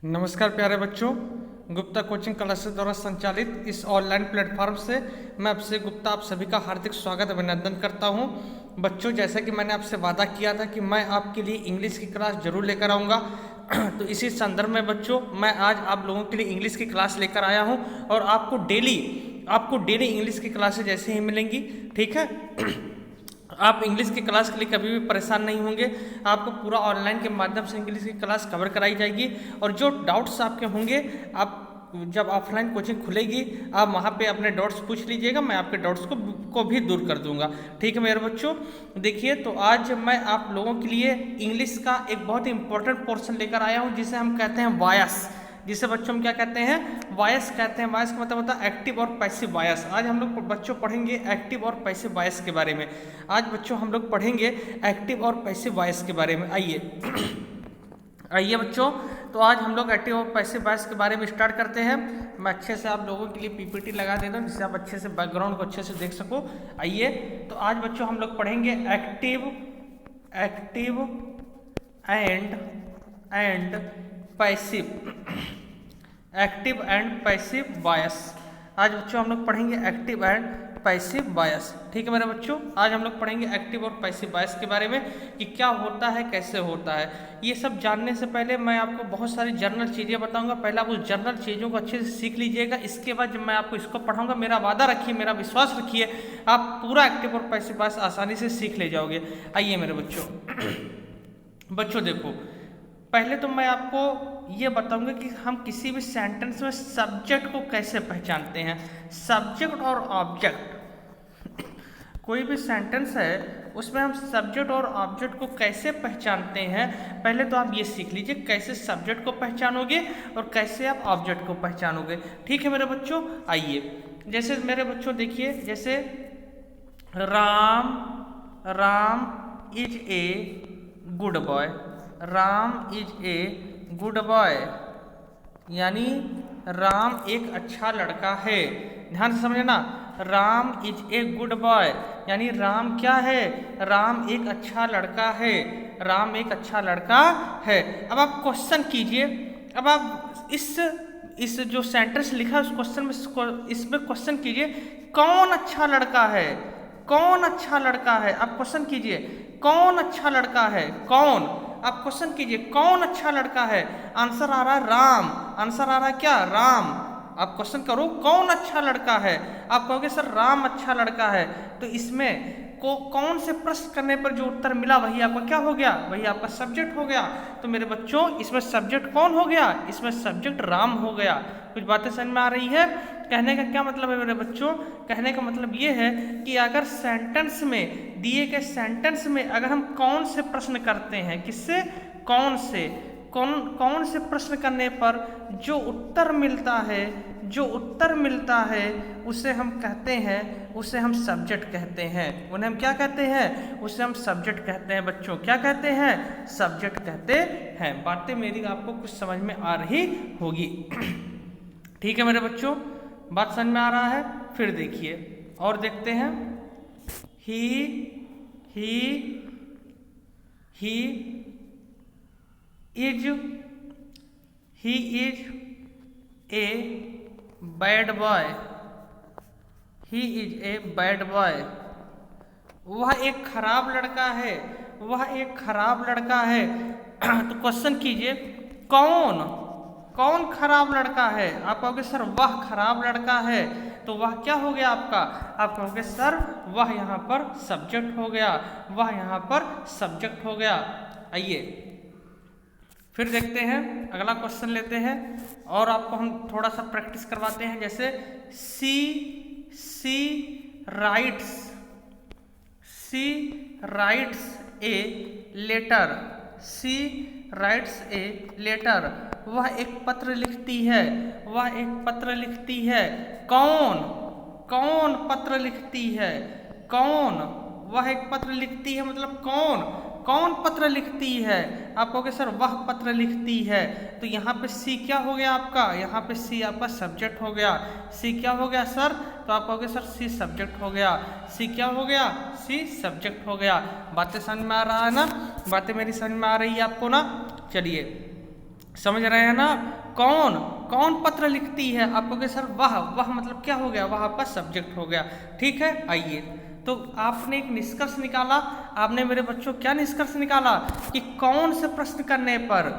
नमस्कार प्यारे बच्चों, गुप्ता कोचिंग क्लासेस द्वारा संचालित इस ऑनलाइन प्लेटफॉर्म से मैं आपसे गुप्ता आप सभी का हार्दिक स्वागत अभिनंदन करता हूं। बच्चों, जैसा कि मैंने आपसे वादा किया था कि मैं आपके लिए इंग्लिश की क्लास जरूर लेकर आऊँगा तो इसी संदर्भ में बच्चों मैं आज आप लोगों के लिए इंग्लिश की क्लास लेकर आया हूँ और आपको डेली इंग्लिश की क्लासेज जैसे ही मिलेंगी, ठीक है। आप इंग्लिश की क्लास के लिए कभी भी परेशान नहीं होंगे। आपको पूरा ऑनलाइन के माध्यम से इंग्लिश की क्लास कवर कराई जाएगी और जो डाउट्स आपके होंगे, आप जब ऑफलाइन कोचिंग खुलेगी आप वहाँ पे अपने डाउट्स पूछ लीजिएगा, मैं आपके डाउट्स को भी दूर कर दूंगा, ठीक है मेरे बच्चों। देखिए, तो आज मैं आप लोगों के लिए इंग्लिश का एक बहुत ही इंपॉर्टेंट पोर्शन लेकर आया हूँ जिसे हम कहते हैं वॉयस, जिसे बच्चों हम क्या कहते हैं, वॉयस कहते हैं। वॉयस का मतलब होता है एक्टिव और पैसिव वॉयस। आज हम लोग बच्चों पढ़ेंगे एक्टिव और पैसिव वॉयस के बारे में। आज बच्चों हम लोग पढ़ेंगे एक्टिव और पैसिव वॉयस के बारे में। आइए बच्चों, तो आज हम लोग एक्टिव और पैसिव वॉयस के बारे में स्टार्ट करते हैं। मैं अच्छे से आप लोगों के लिए पीपीटी लगा देता हूँ जिससे आप अच्छे से बैकग्राउंड को अच्छे से देख सको। आइए, तो आज बच्चों हम लोग पढ़ेंगे active and passive, active and passive voice. आज बच्चों हम लोग पढ़ेंगे एक्टिव एंड पैसिव वॉयस, ठीक है मेरे बच्चों। आज हम लोग पढ़ेंगे एक्टिव और पैसिव वॉयस के बारे में कि क्या होता है, कैसे होता है। ये सब जानने से पहले मैं आपको बहुत सारी जनरल चीज़ें बताऊंगा। पहले आप उस जनरल चीज़ों को अच्छे से सीख लीजिएगा, इसके बाद जब मैं आपको इसको पढ़ाऊंगा, मेरा वादा रखिए, मेरा विश्वास रखिए, आप पूरा एक्टिव और पैसिव वॉयस आसानी से सीख ले जाओगे। आइए मेरे बच्चों देखो, पहले तो मैं आपको ये बताऊंगा कि हम किसी भी सेंटेंस में सब्जेक्ट को कैसे पहचानते हैं। सब्जेक्ट और ऑब्जेक्ट, कोई भी सेंटेंस है उसमें हम सब्जेक्ट और ऑब्जेक्ट को कैसे पहचानते हैं, पहले तो आप ये सीख लीजिए कैसे सब्जेक्ट को पहचानोगे और कैसे आप ऑब्जेक्ट को पहचानोगे, ठीक है मेरे बच्चों। आइए, जैसे मेरे बच्चों देखिए, जैसे Ram is a good boy, Ram is a good boy, यानी राम एक अच्छा लड़का है। ध्यान से समझना, Ram is a good boy यानी राम क्या है, राम एक अच्छा लड़का है, राम एक अच्छा लड़का है। अब आप क्वेश्चन कीजिए, अब आप इस जो सेंटेंस लिखा है उस क्वेश्चन में, इसमें क्वेश्चन कीजिए कौन अच्छा लड़का है, कौन अच्छा लड़का है। आप क्वेश्चन कीजिए कौन अच्छा लड़का है, कौन, आप क्वेश्चन कीजिए कौन अच्छा लड़का है। आंसर आ रहा है राम, आंसर आ रहा है क्या, राम। आप क्वेश्चन करो कौन अच्छा लड़का है, आप कहोगे सर राम अच्छा लड़का है, तो इसमें कौन से प्रश्न करने पर जो उत्तर मिला वही आपका क्या हो गया, वही आपका सब्जेक्ट हो गया। तो मेरे बच्चों इसमें सब्जेक्ट कौन हो गया, इसमें सब्जेक्ट राम हो गया। कुछ बातें समझ में आ रही है। कहने का क्या मतलब है मेरे बच्चों, कहने का मतलब ये है कि अगर सेंटेंस में, दिए गए सेंटेंस में अगर हम कौन से प्रश्न करते हैं, किससे, कौन से, कौन से प्रश्न करने पर जो उत्तर मिलता है उसे हम कहते हैं, उसे हम सब्जेक्ट कहते हैं। उन्हें हम क्या कहते हैं, उसे हम सब्जेक्ट कहते हैं बच्चों। क्या कहते हैं, सब्जेक्ट कहते हैं। बातें मेरी आपको कुछ समझ में आ रही होगी ठीक है मेरे बच्चों, बात समझ में आ रहा है। फिर देखिए और देखते हैं, he is a bad boy, he is a bad boy, वह एक खराब लड़का है, वह एक खराब लड़का है। तो क्वेश्चन कीजिए कौन खराब लड़का है। आप कहोगे सर वह खराब लड़का है, तो वह क्या हो गया आपका, आप कहोगे सर वह यहाँ पर सब्जेक्ट हो गया, वह यहाँ पर सब्जेक्ट हो गया। आइए फिर देखते हैं, अगला क्वेश्चन लेते हैं और आपको हम थोड़ा सा प्रैक्टिस करवाते हैं। जैसे she writes a letter, she writes a letter, वह एक पत्र लिखती है, वह एक पत्र लिखती है। कौन पत्र लिखती है, कौन, वह एक पत्र लिखती है मतलब कौन पत्र लिखती है। आप कहोगे सर वह पत्र लिखती है, तो यहाँ पे सी क्या हो गया आपका, यहाँ पे सी आपका सब्जेक्ट हो गया। सी क्या हो गया सर, तो आप कहोगे सर सी सब्जेक्ट हो गया। सी क्या हो गया, सी सब्जेक्ट हो गया। बातें समझ में आ रहा है ना, बातें मेरी समझ में आ रही है आपको ना। चलिए समझ रहे हैं ना। कौन कौन पत्र लिखती है, आप कहोगे सर वह, वह मतलब क्या हो गया, वह आपका सब्जेक्ट हो गया। ठीक है, आइए, तो आपने एक निष्कर्ष निकाला। आपने मेरे बच्चों क्या निष्कर्ष निकाला कि कौन से प्रश्न करने पर,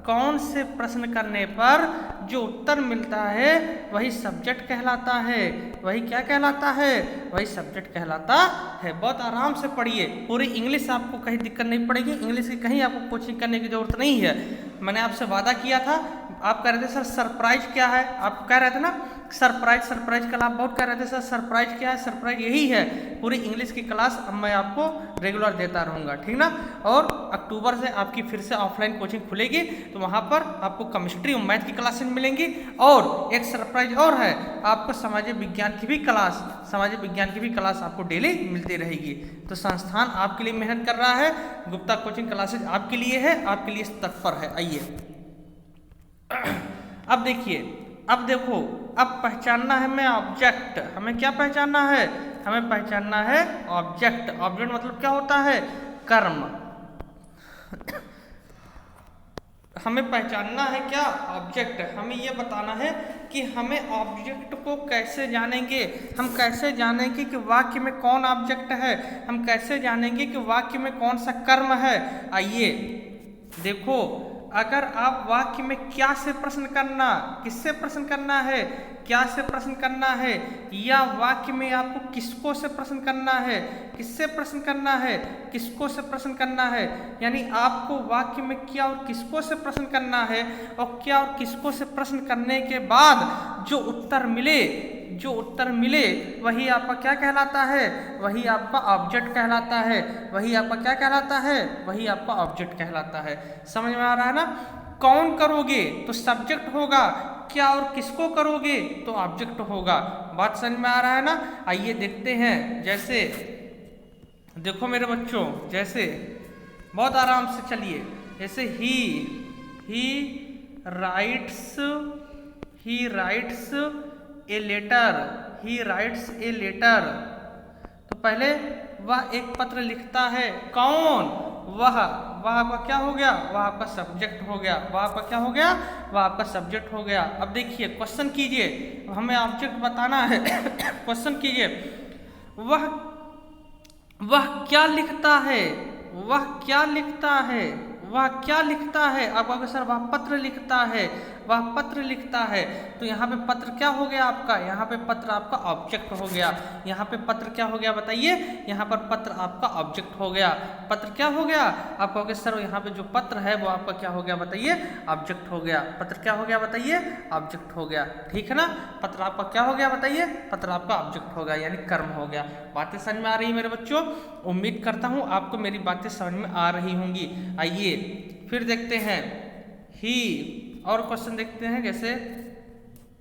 कौन से प्रश्न करने पर जो उत्तर मिलता है वही सब्जेक्ट कहलाता है। वही क्या कहलाता है, वही सब्जेक्ट कहलाता है। बहुत आराम से पढ़िए, पूरी इंग्लिश आपको कहीं दिक्कत नहीं पड़ेगी, इंग्लिश की कहीं आपको कोचिंग करने की जरूरत नहीं है। मैंने आपसे वादा किया था, आप कह रहे थे सर सरप्राइज क्या है, आप कह रहे थे ना सरप्राइज, सरप्राइज कल आप बहुत कह रहे थे सर सरप्राइज क्या है, सरप्राइज यही है। पूरी इंग्लिश की क्लास अब मैं आपको रेगुलर देता रहूँगा, ठीक ना। और अक्टूबर से आपकी फिर से ऑफलाइन कोचिंग खुलेगी, तो वहाँ पर आपको केमिस्ट्री और मैथ की क्लासेस मिलेंगी। और एक सरप्राइज और है, आपको सामाजिक विज्ञान की भी क्लास, सामाजिक विज्ञान की भी क्लास आपको डेली मिलती रहेगी। तो संस्थान आपके लिए मेहनत कर रहा है, गुप्ता कोचिंग क्लासेज आपके लिए है, आपके लिए तत्पर है। आइए अब देखिए, अब देखो, अब पहचानना है हमें ऑब्जेक्ट। हमें क्या पहचानना है, हमें पहचानना है ऑब्जेक्ट। ऑब्जेक्ट मतलब क्या होता है, कर्म। हमें पहचानना है क्या, ऑब्जेक्ट। हमें यह बताना है कि हमें ऑब्जेक्ट को कैसे जानेंगे, हम कैसे जानेंगे कि वाक्य में कौन ऑब्जेक्ट है, हम कैसे जानेंगे कि वाक्य में कौन सा कर्म है। आइए देखो, अगर आप वाक्य में क्या से प्रश्न करना, किससे प्रश्न करना है, क्या से प्रश्न करना है, या वाक्य में आपको किसको से प्रश्न करना है, किससे प्रश्न करना है, किसको से प्रश्न करना है, यानी आपको वाक्य में क्या और किसको से प्रश्न करना है, और क्या और किसको से प्रश्न करने के बाद जो उत्तर मिले, जो उत्तर मिले वही आपका क्या कहलाता है, वही आपका ऑब्जेक्ट कहलाता है। वही आपका क्या कहलाता है, वही आपका ऑब्जेक्ट कहलाता है। समझ में आ रहा है ना। कौन करोगे तो सब्जेक्ट होगा, क्या और किसको करोगे तो ऑब्जेक्ट होगा। बात समझ में आ रहा है ना। आइए देखते हैं, जैसे देखो मेरे बच्चों, जैसे बहुत आराम से चलिए, जैसे ही writes a letter, he writes a letter. तो पहले वह एक पत्र लिखता है, कौन, वह आपका क्या हो गया, वह आपका सब्जेक्ट हो गया। वह आपका क्या हो गया, वह आपका सब्जेक्ट हो गया। अब देखिए क्वेश्चन कीजिए, हमें ऑब्जेक्ट बताना है। क्वेश्चन कीजिए, वह क्या लिखता है, वह क्या लिखता है, वह क्या लिखता है। आप कहोगे सर वह पत्र लिखता है, वह पत्र लिखता है। तो यहाँ पे पत्र क्या हो गया आपका, यहाँ पे पत्र आपका ऑब्जेक्ट हो गया। यहाँ पे पत्र क्या हो गया बताइए, यहाँ पर पत्र आपका ऑब्जेक्ट हो गया। पत्र क्या हो गया, आप कहोगे सर यहाँ पे जो पत्र है वो आपका क्या हो गया बताइए, ऑब्जेक्ट हो गया। पत्र क्या हो गया बताइए, ऑब्जेक्ट हो गया। ठीक है ना, पत्र आपका क्या हो गया बताइए, पत्र आपका ऑब्जेक्ट हो गया, यानी कर्म हो गया। बातें समझ में आ रही है मेरे बच्चों, उम्मीद करता हूँ आपको मेरी बातें समझ में आ रही होंगी। आइए फिर देखते हैं, ही और क्वेश्चन देखते हैं, जैसे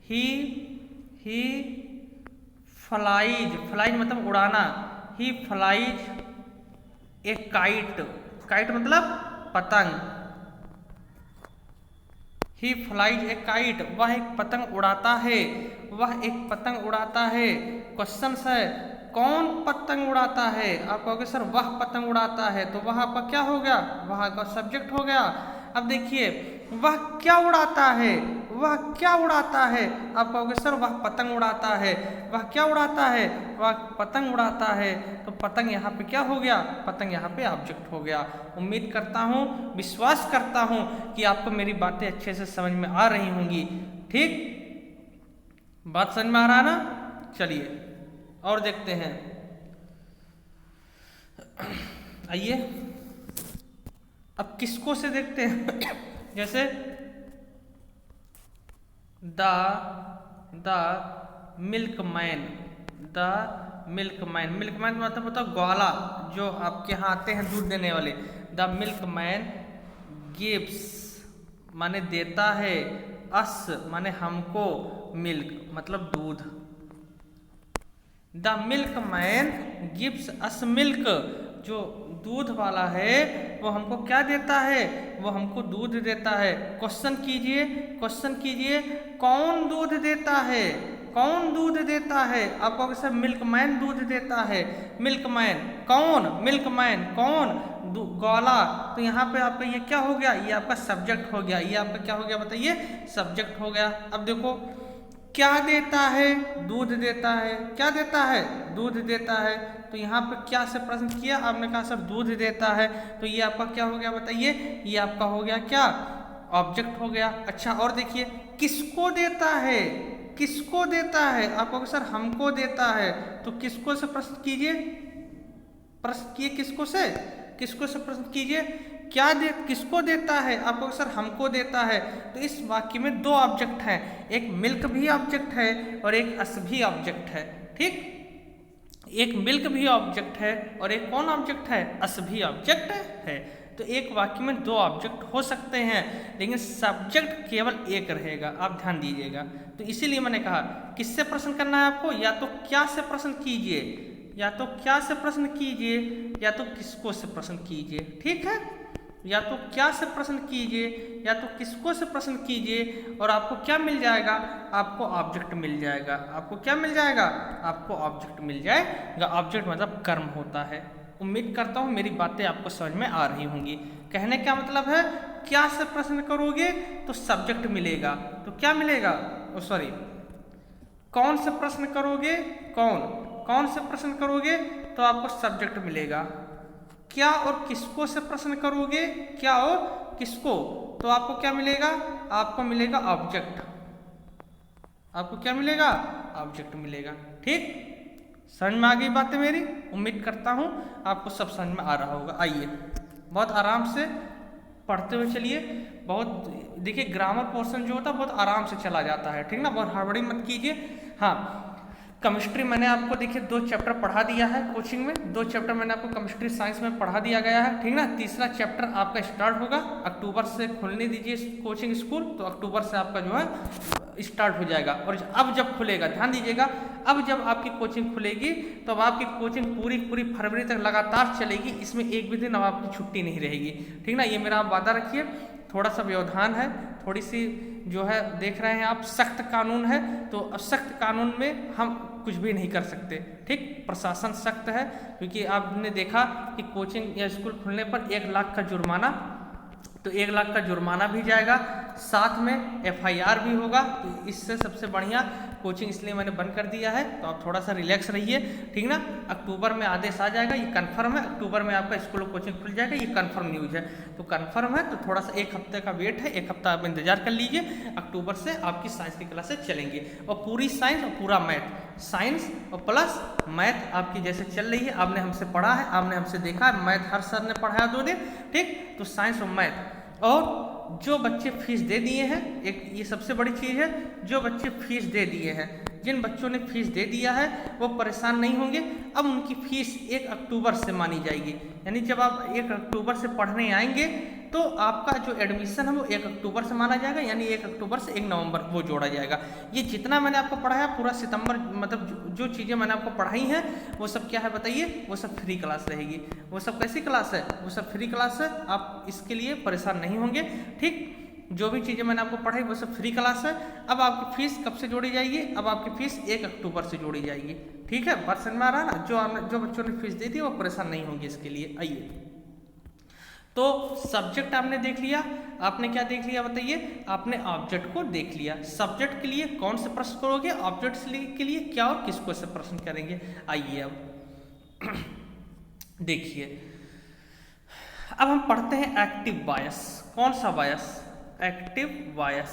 ही फ्लाइज, फ्लाइज मतलब उड़ाना, ही फ्लाइज ए काइट, काइट मतलब पतंग, ही फ्लाइज ए काइट, वह एक पतंग उड़ाता है, वह एक पतंग उड़ाता है। क्वेश्चन है कौन पतंग उड़ाता है। आप कहोगे सर वह पतंग उड़ाता है, तो वह आपका क्या हो गया, वह आपका सब्जेक्ट हो गया। अब देखिए वह क्या उड़ाता है, वह क्या उड़ाता है। आप कहोगे सर वह पतंग उड़ाता है, वह क्या उड़ाता है, वह पतंग उड़ाता है। तो पतंग यहाँ पे क्या हो गया, पतंग यहाँ पे ऑब्जेक्ट हो गया। उम्मीद करता हूँ, विश्वास करता हूँ कि आपको मेरी बातें अच्छे से समझ में आ रही होंगी। ठीक, बात समझ में आ रहा है ना। चलिए और देखते हैं, आइए अब किसको से देखते हैं। जैसे the milkman, the milkman, milkman मतलब होता है ग्वाला, जो आपके यहाँ आते हैं दूध देने वाले। द मिल्कमैन गिव्स माने देता है, अस माने हमको, मिल्क मतलब दूध। The milkman gives us milk, जो दूध वाला है वो हमको क्या देता है, वो हमको दूध देता है। क्वेश्चन कीजिए, क्वेश्चन कीजिए, कौन दूध देता है, कौन दूध देता है। आप कहोगे सर मिल्कमैन दूध देता है। मिल्कमैन कौन, मिल्कमैन कौन, गोला, तो यहाँ पे आपका ये क्या हो गया, ये आपका सब्जेक्ट हो गया, ये आपका क्या हो गया बताइए, सब्जेक्ट हो गया। अब देखो क्या देता है, दूध देता है, क्या देता है, दूध देता है। तो यहाँ पे क्या से प्रश्न किया आपने, कहा सर दूध देता है, तो ये आपका क्या हो गया बताइए, ये आपका हो गया क्या, ऑब्जेक्ट हो गया। अच्छा और देखिए किसको देता है, किसको देता है, आप कहोगे सर हमको देता है, तो किसको से प्रश्न कीजिए, प्रश्न किए किसको से, किसको से प्रश्न कीजिए, क्या दे, किसको देता है, आप कहोगे सर हमको देता है। तो इस वाक्य में दो ऑब्जेक्ट हैं, एक मिल्क भी ऑब्जेक्ट है और एक अस भी ऑब्जेक्ट है, ठीक, एक मिल्क भी ऑब्जेक्ट है और एक कौन ऑब्जेक्ट है, अस भी ऑब्जेक्ट है। तो एक वाक्य में दो ऑब्जेक्ट हो सकते हैं, लेकिन सब्जेक्ट केवल एक रहेगा, आप ध्यान दीजिएगा। तो इसीलिए मैंने कहा किससे प्रश्न करना है आपको, या तो क्या से प्रश्न कीजिए, या तो क्या से प्रश्न कीजिए, या तो किसको से प्रश्न कीजिए, ठीक है, या तो क्या से प्रश्न कीजिए या तो किसको से प्रश्न कीजिए, और आपको क्या मिल जाएगा, आपको ऑब्जेक्ट मिल जाएगा, आपको क्या मिल जाएगा, आपको ऑब्जेक्ट मिल जाएगा। ऑब्जेक्ट मतलब कर्म होता है। उम्मीद करता हूँ मेरी बातें आपको समझ में आ रही होंगी। कहने क्या मतलब है, क्या से प्रश्न करोगे तो सब्जेक्ट मिलेगा, तो क्या मिलेगा, सॉरी कौन से प्रश्न करोगे, कौन से प्रश्न करोगे तो आपको सब्जेक्ट मिलेगा। क्या और किसको से प्रश्न करोगे, क्या और किसको, तो आपको क्या मिलेगा, आपको मिलेगा ऑब्जेक्ट, आपको क्या मिलेगा, ऑब्जेक्ट मिलेगा। ठीक, समझ में आ गई बातें मेरी, उम्मीद करता हूं आपको सब समझ में आ रहा होगा। आइए बहुत आराम से पढ़ते हुए चलिए। बहुत देखिए ग्रामर पोर्शन जो होता है बहुत आराम से चला जाता है, ठीक ना, बहुत हड़बड़ी मत कीजिए। हाँ, केमिस्ट्री मैंने आपको देखिए 2 चैप्टर पढ़ा दिया है कोचिंग में, 2 चैप्टर मैंने आपको केमिस्ट्री साइंस में पढ़ा दिया गया है, ठीक ना। तीसरा चैप्टर आपका स्टार्ट होगा, अक्टूबर से खुलने दीजिए कोचिंग स्कूल, तो अक्टूबर से आपका जो है स्टार्ट हो जाएगा। और अब जब खुलेगा, ध्यान दीजिएगा, अब जब आपकी कोचिंग खुलेगी तो अब आपकी कोचिंग पूरी फरवरी तक लगातार चलेगी, इसमें एक भी दिन अब आपकी छुट्टी नहीं रहेगी, ठीक ना। ये मेरा आप वादा रखिए। थोड़ा सा व्यवधान है, थोड़ी सी जो है देख रहे हैं आप, सख्त कानून है, तो सख्त कानून में हम कुछ भी नहीं कर सकते, ठीक। प्रशासन सख्त है, क्योंकि आपने देखा कि कोचिंग या स्कूल खुलने पर 1 लाख का जुर्माना, तो 1 लाख का जुर्माना भी जाएगा, साथ में FIR भी होगा। तो इससे सबसे बढ़िया कोचिंग इसलिए मैंने बंद कर दिया है, तो आप थोड़ा सा रिलैक्स रहिए, ठीक ना। अक्टूबर में आदेश आ जाएगा, ये कंफर्म है, अक्टूबर में आपका स्कूल और कोचिंग खुल जाएगा, ये कंफर्म न्यूज़ है। तो कंफर्म है तो थोड़ा सा 1 हफ्ते का वेट है, 1 हफ्ता आप इंतजार कर लीजिए। अक्टूबर से आपकी साइंस की क्लासेस चलेंगी, और पूरी साइंस और पूरा मैथ, साइंस और प्लस मैथ आपकी जैसे चल रही है, आपने हमसे पढ़ा है, आपने हमसे देखा है, मैथ हर सर ने पढ़ाया 2 दिन, ठीक। तो साइंस और मैथ, और जो बच्चे फीस दे दिए हैं, एक ये सबसे बड़ी चीज़ है, जो बच्चे फीस दे दिए हैं, जिन बच्चों ने फीस दे दिया है वो परेशान नहीं होंगे। अब उनकी फीस 1 अक्टूबर से मानी जाएगी, यानी जब आप 1 अक्टूबर से पढ़ने आएंगे तो आपका जो एडमिशन है वो 1 अक्टूबर से माना जाएगा, यानी 1 अक्टूबर से 1 नवंबर वो जोड़ा जाएगा। ये जितना मैंने आपको पढ़ाया पूरा सितंबर, मतलब जो चीज़ें मैंने आपको पढ़ाई हैं वो सब क्या है बताइए, वो सब फ्री क्लास रहेगी। वो सब कैसी क्लास है, वो सब फ्री क्लास है, आप इसके लिए परेशान नहीं होंगे, ठीक। जो भी चीज़ें मैंने आपको पढ़ाई वो सब फ्री क्लास है। अब आपकी फीस कब से जोड़ी जाएगी, अब आपकी फीस 1 अक्टूबर से जोड़ी जाएगी, ठीक है। बात समझ में आ रहा है ना, जो बच्चों ने फीस दी थी वो परेशान नहीं होंगे इसके लिए। आइए, तो सब्जेक्ट आपने देख लिया, आपने क्या देख लिया बताइए, आपने ऑब्जेक्ट को देख लिया। सब्जेक्ट के लिए कौन से प्रश्न करोगे, ऑब्जेक्ट के लिए क्या और किसको से प्रश्न करेंगे। आइए अब देखिए, अब हम पढ़ते हैं एक्टिव बायस। कौन सा बायस, एक्टिव बायस,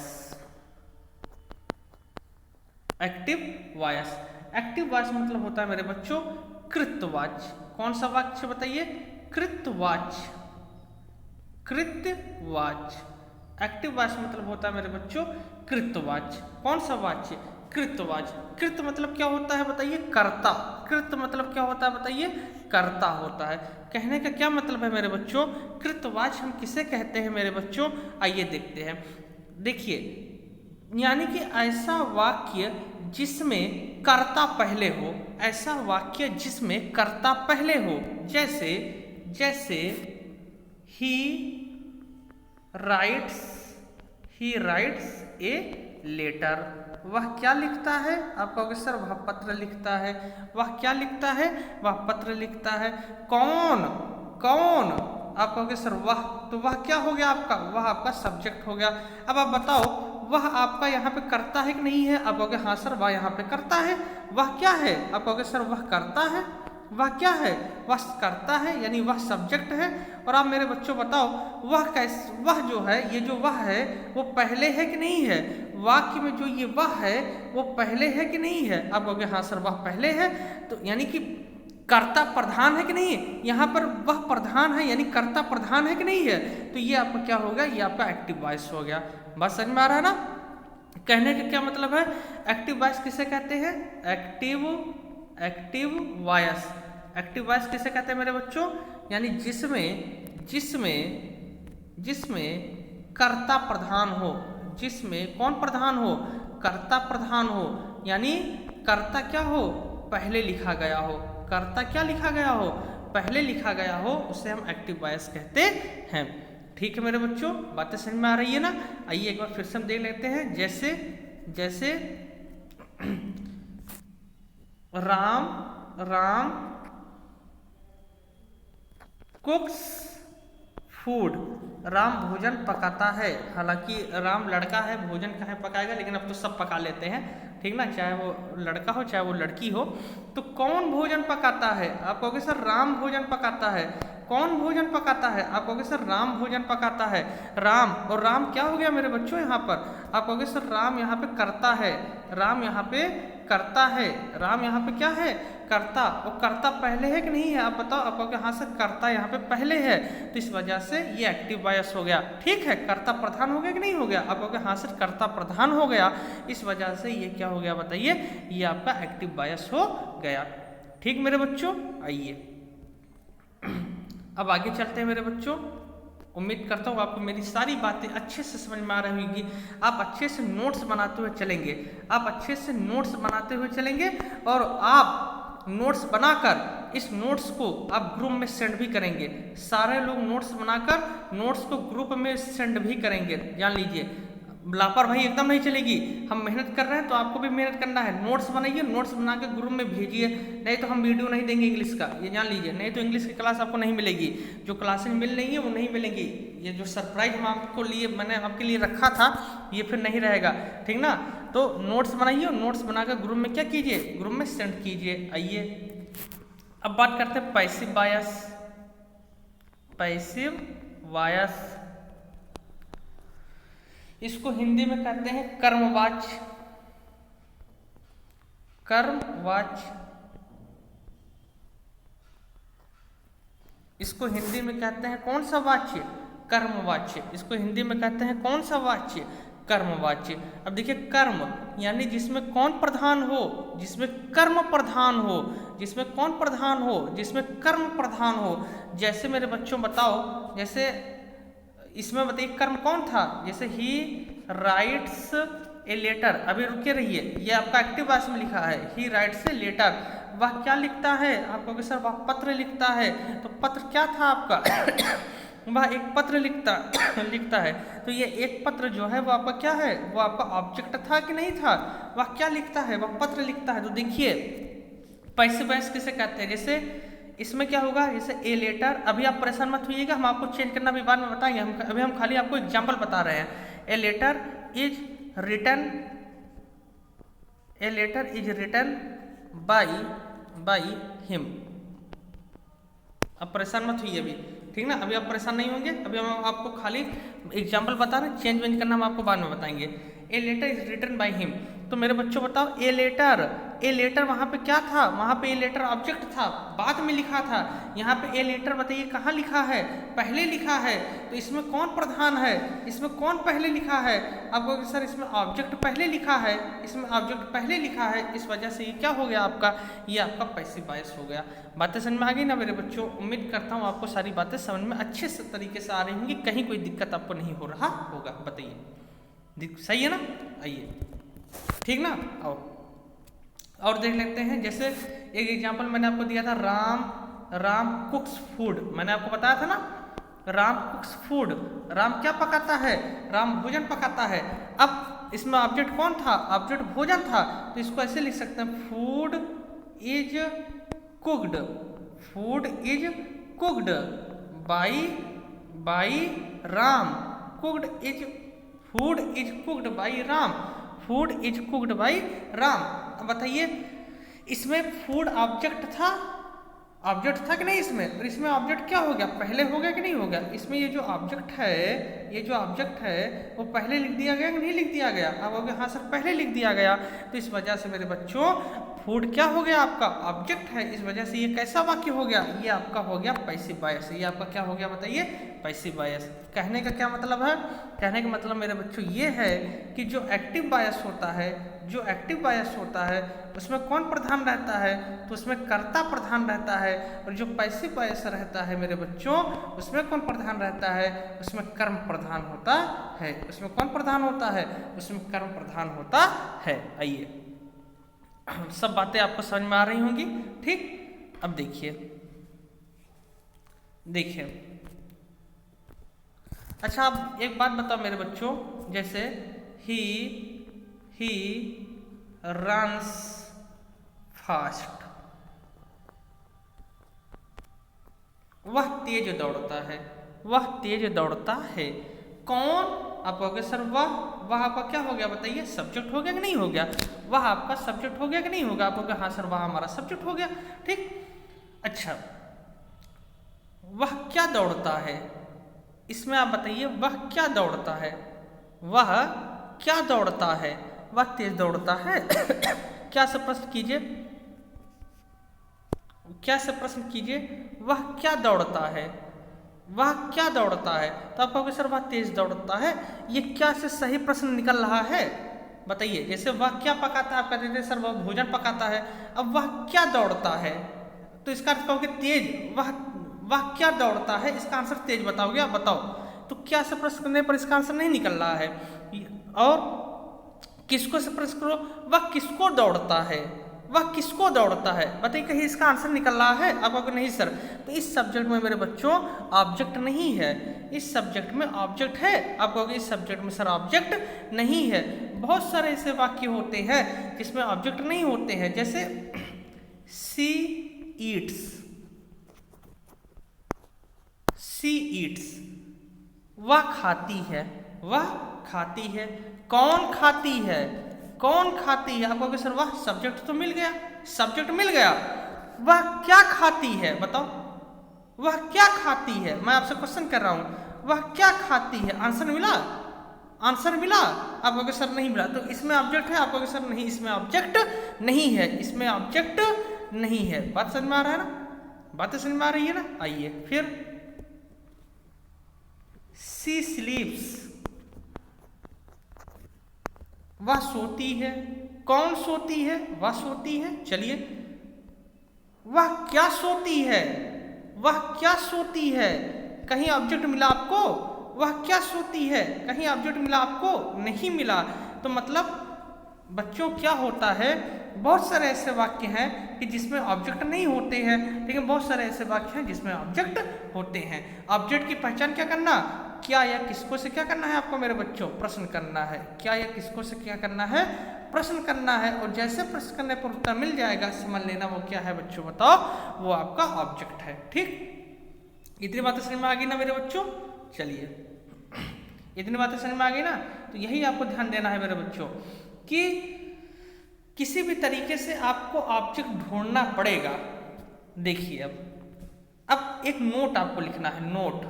एक्टिव बायस। एक्टिव बायस मतलब होता है मेरे बच्चों कृतवाच्य। कौन सा वाच्य बताइए, कृतवाच्य, कृतवाच्य। एक्टिव वाच्य मतलब होता है मेरे बच्चों कृतवाच्य। कौन सा वाच्य, कृतवाच्य। कृत मतलब क्या होता है बताइए, कर्ता। कृत मतलब क्या होता है बताइए, कर्ता होता है। कहने का क्या मतलब है मेरे बच्चों, कृतवाच्य हम किसे कहते हैं मेरे बच्चों, आइए देखते हैं। देखिए, यानी कि ऐसा वाक्य जिसमें कर्ता पहले हो, ऐसा वाक्य जिसमें कर्ता पहले हो। जैसे जैसे he writes a letter, वह क्या लिखता है, आप कहोगे सर वह पत्र लिखता है। वह क्या लिखता है, वह पत्र लिखता है। कौन आप कहोगे सर वह, तो वह क्या हो गया आपका, वह आपका सब्जेक्ट हो गया। अब आप बताओ वह आपका यहाँ पे करता है कि नहीं है, आप कहोगे हाँ सर वह यहाँ पे करता है। वह क्या है, आप कहोगे सर वह करता है। वह क्या है, वह करता है, यानी वह सब्जेक्ट है। और आप मेरे बच्चों बताओ वह कैसे, वह जो है, ये जो वह है वो पहले है कि नहीं है, वाक्य में जो ये वह है वो पहले है कि नहीं है। आप कहोगे हाँ सर वह पहले है, तो यानी कि कर्ता प्रधान है कि नहीं है, यहाँ पर वह प्रधान है यानी कर्ता प्रधान है कि नहीं है। तो ये आपका क्या होगा, ये आपका एक्टिव वॉइस हो गया। बात समझ में आ रहा है ना, कहने का क्या मतलब है। एक्टिव वॉइस किसे कहते हैं, एक्टिव वॉइस। एक्टिव वॉइस किसे कहते हैं मेरे बच्चों, यानी जिसमें कर्ता प्रधान हो, जिसमें कौन प्रधान हो, कर्ता प्रधान हो, यानी कर्ता क्या हो, पहले लिखा गया हो। कर्ता क्या लिखा गया हो, पहले लिखा गया हो, उसे हम एक्टिव वॉइस कहते हैं। ठीक है मेरे बच्चों, बातें समझ में आ रही है ना। आइए एक बार फिर से हम देख लेते हैं। जैसे राम कुक्स फूड, राम भोजन पकाता है। हालांकि राम लड़का है, भोजन कहाँ पकाएगा, लेकिन अब तो सब पका लेते हैं, ठीक ना, चाहे वो लड़का हो चाहे वो लड़की हो। तो कौन भोजन पकाता है, आप कहोगे सर राम भोजन पकाता है। कौन भोजन पकाता है, आप कहोगे सर राम भोजन पकाता है। राम, और राम क्या हो गया मेरे बच्चों यहाँ पर, आप कहोगे सर राम यहाँ पे करता है, राम यहाँ पे करता है, राम यहाँ पे क्या है, कर्ता। और कर्ता पहले है कि नहीं है, आप बताओ। आप कहोगे हाँ सर कर्ता यहाँ पे पहले है, तो इस वजह से ये एक्टिव वॉइस हो गया। ठीक है, कर्ता प्रधान हो गया कि नहीं हो गया, आप कहोगे हाँ सर कर्ता प्रधान हो गया, इस वजह से ये क्या हो गया बताइए, ये आपका एक्टिव वॉइस हो गया। ठीक मेरे बच्चों, आइए अब आगे चलते हैं मेरे बच्चों। उम्मीद करता हूँ आपको मेरी सारी बातें अच्छे से समझ में आ रही होगी। आप अच्छे से नोट्स बनाते हुए चलेंगे, आप अच्छे से नोट्स बनाते हुए चलेंगे, और आप नोट्स बनाकर इस नोट्स को आप ग्रुप में सेंड भी करेंगे। सारे लोग नोट्स बनाकर नोट्स को ग्रुप में सेंड भी करेंगे। जान लीजिए लापरवाही एकदम नहीं चलेगी। हम मेहनत कर रहे हैं तो आपको भी मेहनत करना है। नोट्स बनाइए, नोट्स बना के ग्रुप में भेजिए, नहीं तो हम वीडियो नहीं देंगे इंग्लिश का, ये जान लीजिए। नहीं तो इंग्लिश की क्लास आपको नहीं मिलेगी, जो क्लासेज मिल रही है वो नहीं मिलेंगी। ये जो सरप्राइज हम आपको लिए, मैंने आपके लिए रखा था, ये फिर नहीं रहेगा, ठीक ना। तो नोट्स बनाइए, नोट्स बनाकर ग्रुप में क्या कीजिए, ग्रुप में सेंड कीजिए। आइए अब बात करते हैं पैसिव बायस। पैसिव बायस इसको हिंदी में कहते हैं कर्मवाच्य। कर्मवाच्य इसको हिंदी में कहते हैं कौन सा वाच्य, कर्मवाच्य। इसको हिंदी में कहते हैं कौन सा वाच्य, कर्मवाच्य। अब देखिए कर्म यानी जिसमें कौन प्रधान हो, जिसमें कर्म प्रधान हो, जिसमें कौन प्रधान हो, जिसमें कर्म प्रधान हो। जैसे मेरे बच्चों बताओ, जैसे इसमें बताइए कर्म कौन था, जैसे ही राइट्स ए लेटर। अभी रुके रहिए, ये आपका एक्टिव वॉइस में लिखा है, ही राइट्स ए लेटर। वह क्या लिखता है, आप कहोगे सर वह पत्र लिखता है। तो पत्र क्या था आपका वह एक पत्र लिखता है। तो ये एक पत्र जो है वो आपका क्या है, वो आपका ऑब्जेक्ट था कि नहीं था, वह क्या लिखता है, वह पत्र लिखता है। तो देखिए पैसिव वॉइस किसे कहते हैं, जैसे इसमें क्या होगा, जैसे ए लेटर। अभी आप परेशान मत होइएगा, हम आपको चेंज करना भी बाद में बताएंगे। अभी हम खाली आपको एग्जांपल बता रहे हैं। A letter is written by him. अब परेशान मत होइए अभी, ठीक ना, अभी आप परेशान नहीं होंगे। अभी हम आपको खाली एग्जांपल बता रहे हैं, चेंज वेंज करना हम आपको बाद में बताएंगे। A letter is written by him. तो मेरे बच्चों बताओ ए लेटर वहाँ पे क्या था, वहाँ पे ए लेटर ऑब्जेक्ट था, बाद में लिखा था। यहाँ पे ए लेटर बताइए कहाँ लिखा है, पहले लिखा है। तो इसमें कौन प्रधान है, इसमें कौन पहले लिखा है, आपको सर इसमें ऑब्जेक्ट पहले लिखा है, इसमें ऑब्जेक्ट पहले लिखा है। इस वजह से ये क्या हो गया आपका, ये आपका पैसिव वॉइस हो गया। बातें समझ में आ गई ना मेरे बच्चों। उम्मीद करता हूँ आपको सारी बातें समझ में अच्छे से तरीके से आ रही होंगी, कहीं कोई दिक्कत आपको नहीं हो रहा होगा। बताइए सही है ना, आइए ठीक ना। आओ और देख लेते हैं। जैसे एक एग्जांपल मैंने आपको दिया था, राम कुक्स फूड। मैंने आपको बताया था ना, राम कुक्स फूड, राम क्या पकाता है, राम भोजन पकाता है। अब इसमें ऑब्जेक्ट कौन था, ऑब्जेक्ट भोजन था। तो इसको ऐसे लिख सकते हैं, food is cooked, food is cooked, by Ram, cooked is food is cooked by Ram, food is cooked by Ram. अब बताइए इसमें फूड ऑब्जेक्ट था, ऑब्जेक्ट था कि नहीं इसमें, और इसमें ऑब्जेक्ट क्या हो गया, पहले हो गया कि नहीं हो गया। इसमें ये जो ऑब्जेक्ट है, ये जो ऑब्जेक्ट है वो पहले लिख दिया गया कि नहीं लिख दिया गया। अब हो गया हाँ सर पहले लिख दिया गया, तो इस वजह से मेरे बच्चों फूड क्या हो गया आपका ऑब्जेक्ट है, इस वजह से ये कैसा वाक्य हो गया, ये आपका हो गया पैसिव वॉइस। ये आपका क्या हो गया बताइए, पैसिव वॉइस। कहने का क्या मतलब है, कहने का मतलब मेरे बच्चों ये है कि जो एक्टिव वॉइस होता है, जो एक्टिव वॉइस होता है उसमें कौन प्रधान रहता है, तो उसमें कर्ता प्रधान रहता है, और जो पैसिव वॉइस रहता है मेरे बच्चों उसमें कौन प्रधान रहता है, उसमें कर्म प्रधान होता है। उसमें कौन प्रधान होता है, उसमें कर्म प्रधान होता है। आइए सब बातें आपको समझ में आ रही होंगी, ठीक। अब देखिए देखिए अच्छा अब एक बात बताओ मेरे बच्चों, जैसे ही रन्स फास्ट, वह तेज दौड़ता है, वह तेज दौड़ता है। कौन, आप कहोगे सर वह आपका क्या हो गया बताइए, सब्जेक्ट हो गया कि नहीं हो गया, वह आपका सब्जेक्ट हो गया कि नहीं होगा। आप कहोगे हाँ सर वह हमारा सब्जेक्ट हो गया, ठीक। अच्छा वह क्या दौड़ता है, इसमें आप बताइए वह क्या दौड़ता है, वह क्या दौड़ता है, वह तेज दौड़ता है। क्या से प्रश्न कीजिए, क्या से प्रश्न कीजिए, वह क्या दौड़ता है, वह क्या दौड़ता है। तो आप कहोगे सर वह तेज दौड़ता है, ये क्या से सही प्रश्न निकल रहा है बताइए। जैसे वह क्या पकाता है, आप कहते थे सर वह भोजन पकाता है, अब वह क्या दौड़ता है, तो इसका अर्थ कहोगे तेज, वह क्या दौड़ता है, इसका आंसर तेज बताओगे आप, बताओ। तो क्या से प्रश्न करने पर इसका आंसर नहीं निकल रहा है। और किसको से प्रश्न करो, वह किसको दौड़ता है, वह किसको दौड़ता है, बताइए कहीं इसका आंसर निकल रहा है। आप कहोगे नहीं सर, तो इस सब्जेक्ट में मेरे बच्चों ऑब्जेक्ट नहीं है, इस सब्जेक्ट में ऑब्जेक्ट है। आप कहोगे इस सब्जेक्ट में सर ऑब्जेक्ट नहीं है। बहुत सारे ऐसे वाक्य होते हैं जिसमें ऑब्जेक्ट नहीं होते हैं, जैसे सी ईट्स, सी ईट्स, वह खाती है, वह खाती है। कौन खाती है, कौन खाती है, आप कहोगे सर वह सब्जेक्ट तो मिल गया, सब्जेक्ट मिल गया। वह क्या खाती है बताओ, वह क्या खाती है, मैं आपसे क्वेश्चन कर रहा हूं, वह क्या खाती है, आंसर मिला, आंसर मिला। आप कहोगे सर नहीं मिला, तो इसमें ऑब्जेक्ट है, आप कहोगे सर नहीं इसमें ऑब्जेक्ट नहीं है, इसमें ऑब्जेक्ट नहीं है। बात समझ में आ रहा है ना, बातें समझ में आ रही है ना। आइए फिर सी स्लीप्स, वह सोती है। कौन सोती है, वह सोती है। चलिए वह क्या सोती है, वह क्या सोती है, कहीं ऑब्जेक्ट मिला आपको, वह क्या सोती है, कहीं ऑब्जेक्ट मिला आपको, नहीं मिला। तो मतलब बच्चों क्या होता है, बहुत सारे ऐसे वाक्य हैं कि जिसमें ऑब्जेक्ट नहीं होते हैं, लेकिन बहुत सारे ऐसे वाक्य हैं जिसमें ऑब्जेक्ट होते हैं। ऑब्जेक्ट की पहचान क्या करना, क्या या किसको से क्या करना है आपको मेरे बच्चों, प्रश्न करना है। क्या या किसको से क्या करना है, प्रश्न करना है। और जैसे प्रश्न करने पर उत्तर मिल जाएगा, समझ लेना वो क्या है बच्चों, बताओ, वो आपका ऑब्जेक्ट है, ठीक। इतनी बातें समझ में आ गई ना मेरे बच्चों। चलिए इतनी बातें समझ में आ गई ना, तो यही आपको ध्यान देना है मेरे बच्चों कि किसी भी तरीके से आपको ऑब्जेक्ट ढूंढना पड़ेगा। देखिए अब एक नोट आपको लिखना है, नोट।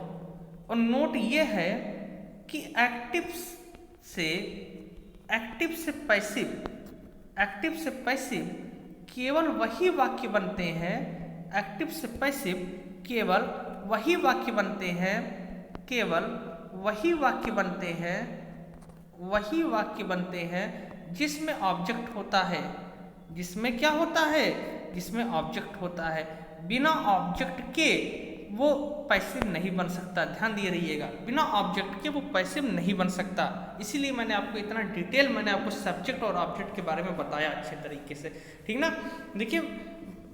और नोट ये है कि एक्टिव से पैसिव केवल वही वाक्य बनते हैं, एक्टिव से पैसिव केवल वही वाक्य बनते हैं, केवल वही वाक्य बनते हैं, वही वाक्य बनते हैं जिसमें ऑब्जेक्ट होता है, जिसमें क्या होता है, जिसमें ऑब्जेक्ट होता है। बिना ऑब्जेक्ट के वो पैसिव नहीं बन सकता, ध्यान दिए रहिएगा, बिना ऑब्जेक्ट के वो पैसिव नहीं बन सकता। इसीलिए मैंने आपको इतना डिटेल मैंने आपको सब्जेक्ट और ऑब्जेक्ट के बारे में बताया अच्छे तरीके से, ठीक ना। देखिए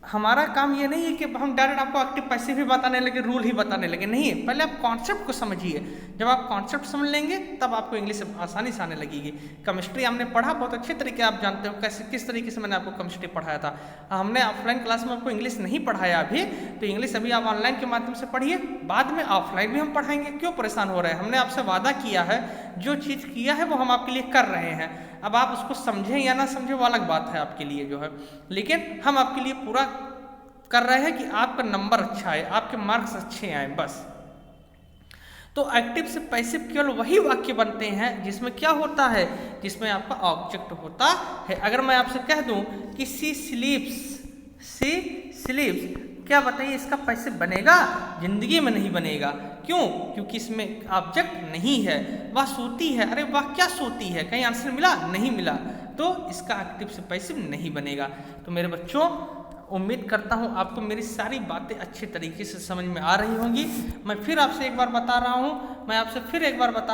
हमारा काम ये नहीं है कि हम डायरेक्ट आपको एक्टिव पैसिव ही बताने लगे, रूल ही बताने लगे, नहीं। पहले आप कॉन्सेप्ट को समझिए। जब आप कॉन्सेप्ट समझ लेंगे तब आपको इंग्लिश आसानी से आने लगेगी। केमिस्ट्री हमने पढ़ा बहुत अच्छे तरीके, आप जानते हो कैसे किस तरीके से मैंने आपको केमिस्ट्री पढ़ाया था। हमने ऑफलाइन क्लास में आपको इंग्लिश नहीं पढ़ाया अभी, तो इंग्लिश अभी आप ऑनलाइन के माध्यम से पढ़िए, बाद में ऑफलाइन भी हम पढ़ाएंगे। क्यों परेशान हो रहे हैं? हमने आपसे वादा किया है, जो चीज़ किया है वो हम आपके लिए कर रहे हैं। अब आप उसको समझें या ना समझें वो अलग बात है आपके लिए जो है, लेकिन हम आपके लिए पूरा कर रहे हैं कि आपका नंबर अच्छा आए, आपके मार्क्स अच्छे आए, बस। तो एक्टिव से पैसिव केवल वही वाक्य बनते हैं जिसमें क्या होता है, जिसमें आपका ऑब्जेक्ट होता है। अगर मैं आपसे कह दूं कि सी स्लीप्स, क्या बताइए इसका पैसिव बनेगा? जिंदगी में नहीं बनेगा। क्यों? क्योंकि इसमें ऑब्जेक्ट नहीं है। वह सोती है, अरे वाह क्या सोती है, कहीं आंसर मिला? नहीं मिला, तो इसका एक्टिव से पैसिव नहीं बनेगा। तो मेरे बच्चों, उम्मीद करता हूँ आपको मेरी सारी बातें अच्छे तरीके से समझ में आ रही होंगी। मैं फिर आपसे एक बार बता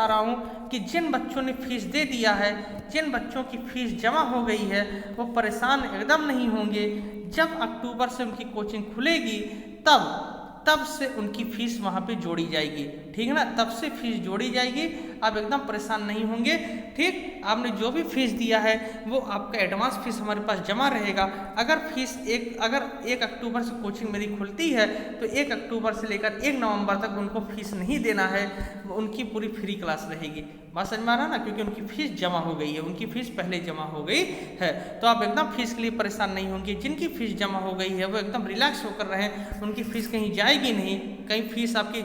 रहा हूँ कि जिन बच्चों ने फीस दे दिया है, जिन बच्चों की फीस जमा हो गई है, वो परेशान एकदम नहीं होंगे। जब अक्टूबर से उनकी कोचिंग खुलेगी तब से उनकी फीस वहाँ पे जोड़ी जाएगी, ठीक है ना? तब से फीस जोड़ी जाएगी, आप एकदम परेशान नहीं होंगे, ठीक। आपने जो भी फीस दिया है वो आपका एडवांस फीस हमारे पास जमा रहेगा। अगर 1 अक्टूबर से कोचिंग मेरी खुलती है तो 1 अक्टूबर से लेकर 1 नवंबर तक उनको फीस नहीं देना है, उनकी पूरी फ्री क्लास रहेगी। बात समझ में आ रहा ना? क्योंकि उनकी फीस जमा हो गई है, उनकी फीस पहले जमा हो गई है, तो आप एकदम फीस के लिए परेशान नहीं होंगे। जिनकी फीस जमा हो गई है वो एकदम रिलैक्स होकर रहें, उनकी फीस कहीं जाएगी नहीं, कहीं फीस आपकी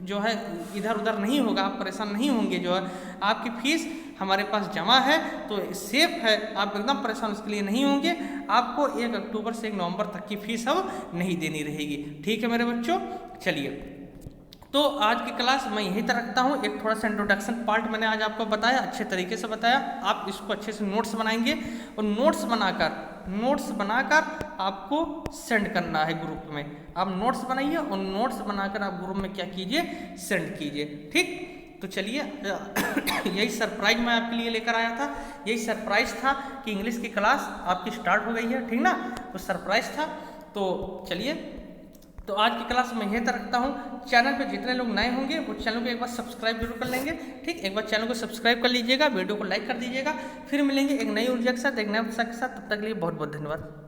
जो है इधर उधर नहीं होगा, आप परेशान नहीं होंगे। जो है आपकी फीस हमारे पास जमा है तो सेफ है, आप एकदम परेशान उसके लिए नहीं होंगे। आपको 1 अक्टूबर से 1 नवंबर तक की फीस अब नहीं देनी रहेगी, ठीक है मेरे बच्चों। चलिए, तो आज की क्लास मैं यहीं तक रखता हूँ। एक थोड़ा सा इंट्रोडक्शन पार्ट मैंने आज आपको बताया, अच्छे तरीके से बताया। आप इसको अच्छे से नोट्स बनाएंगे और नोट्स बनाकर आपको सेंड करना है ग्रुप में। आप नोट्स बनाइए और नोट्स बनाकर आप ग्रुप में क्या कीजिए, सेंड कीजिए, ठीक। तो चलिए, यही सरप्राइज मैं आपके लिए लेकर आया था। यही सरप्राइज था कि इंग्लिश की क्लास आपकी स्टार्ट हो गई है, ठीक ना? वो सरप्राइज था। तो चलिए, तो आज की क्लास मैं यहीं तक रखता हूँ। चैनल पे जितने लोग नए होंगे वो चैनल को एक बार सब्सक्राइब जरूर कर लेंगे, ठीक। एक बार चैनल को सब्सक्राइब कर लीजिएगा, वीडियो को लाइक कर दीजिएगा। फिर मिलेंगे एक नई ऊर्जा के साथ, एक नए उत्साह के साथ। तब तक के लिए बहुत बहुत धन्यवाद।